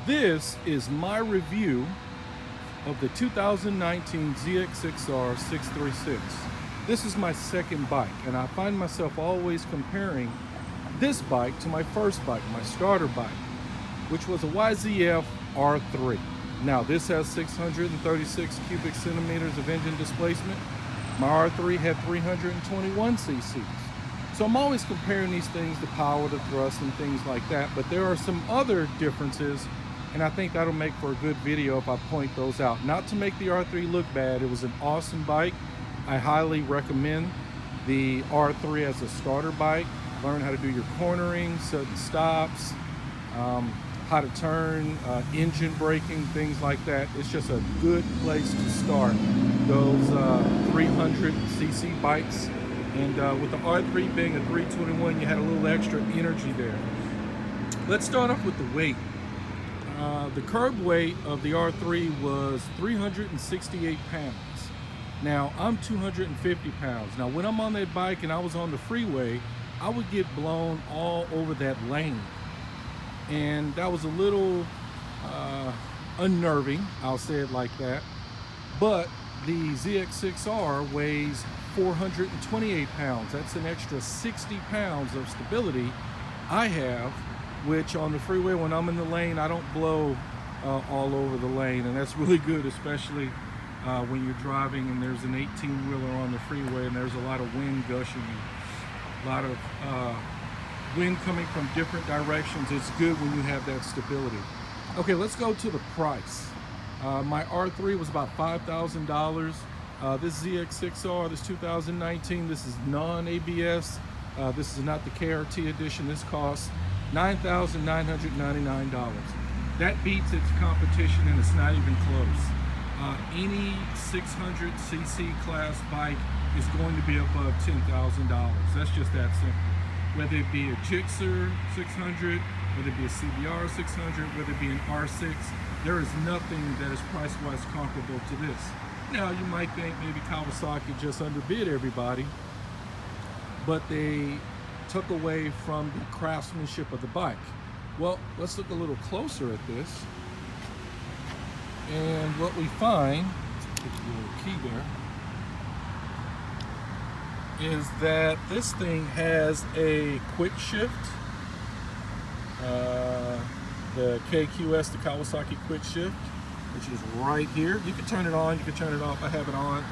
This is my review of the 2019 ZX6R 636. This is my second bike, and I find myself always comparing this bike to my first bike, my starter bike, which was a YZF R3. Now this has 636 cubic centimeters of engine displacement. My R3 had 321 cc's. So I'm always comparing these things to power, to thrust, and things like that, but there are some other differences, and I think that'll make for a good video if I point those out. Not to make the R3 look bad, it was an awesome bike. I highly recommend the R3 as a starter bike. Learn how to do your cornering, sudden stops, how to turn, engine braking, things like that. It's just a good place to start those 300cc bikes. And with the R3 being a 321, you had a little extra energy there. Let's start off with the weight. The curb weight of the R3 was 368 pounds. Now, I'm 250 pounds. Now, when I'm on that bike and I was on the freeway, I would get blown all over that lane. And that was a little unnerving, I'll say it like that. But the ZX6R weighs 428 pounds. That's an extra 60 pounds of stability I have, which on the freeway, when I'm in the lane, I don't blow all over the lane. And that's really good, especially when you're driving and there's an 18-wheeler on the freeway and there's a lot of wind gushing, a lot of wind coming from different directions. It's good when you have that stability. Okay, let's go to the price. My R3 was about $5,000. This ZX6R, this 2019, this is non-ABS. This is not the KRT edition. This costs $9,999. That beats its competition, and it's not even close. Any 600cc class bike is going to be above $10,000. That's just that simple. Whether it be a Gixxer 600, whether it be a CBR 600, whether it be an R6, there is nothing that is price-wise comparable to this. Now, you might think maybe Kawasaki just underbid everybody, but they took away from the craftsmanship of the bike. Well, let's look a little closer at this. And what we find, let's put the little key there, is that this thing has a quick shift. The KQS, the Kawasaki quick shift, which is right here. You can turn it on, you can turn it off. I have it on.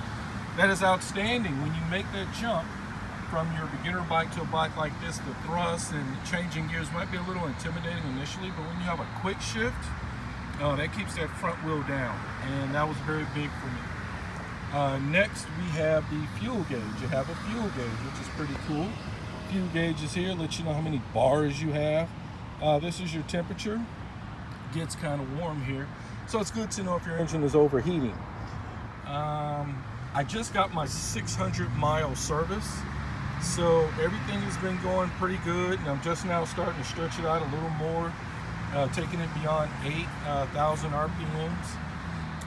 That is outstanding. When you make that jump from your beginner bike to a bike like this, the thrust and changing gears might be a little intimidating initially, but when you have a quick shift, that keeps that front wheel down, and that was very big for me. Next, we have the fuel gauge. You have a fuel gauge, which is pretty cool. Fuel gauge is here, lets you know how many bars you have. This is your temperature. It gets kind of warm here, so it's good to know if your engine is overheating. I just got my 600-mile service, so everything has been going pretty good, and I'm just now starting to stretch it out a little more, taking it beyond 8,000 RPMs.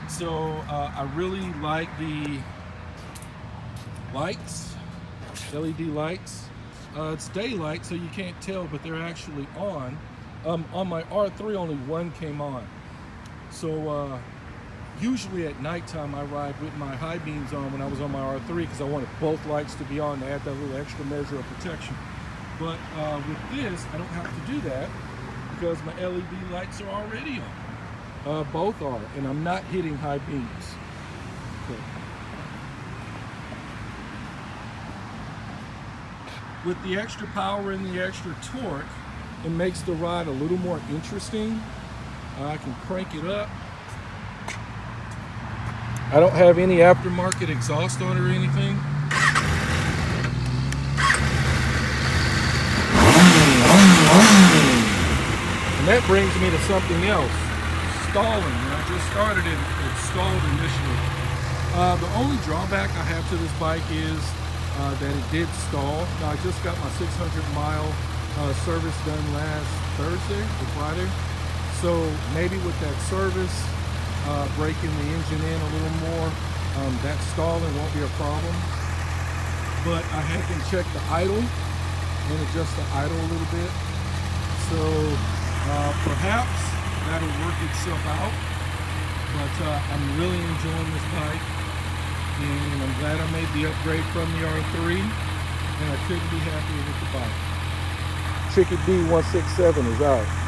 So I really like the lights, LED lights. It's daylight, so you can't tell, but they're actually on. On my R3, only one came on. So usually at nighttime, I ride with my high beams on when I was on my R3 because I wanted both lights to be on to add that little extra measure of protection. But with this, I don't have to do that because my LED lights are already on. Both are, and I'm not hitting high beams. Okay. With the extra power and the extra torque, it makes the ride a little more interesting. I can crank it up. I don't have any aftermarket exhaust on it or anything. And that brings me to something else. Stalling. When I just started it, it stalled initially. The only drawback I have to this bike is that it did stall. Now, I just got my 600-mile service done last Thursday or Friday. So maybe with that service, breaking the engine in a little more, that stalling won't be a problem. But I had them check the idle and adjust the idle a little bit. So perhaps that'll work itself out. But I'm really enjoying this bike, and I'm glad I made the upgrade from the R3, and I couldn't be happier with the bike. Chicken D167 is out.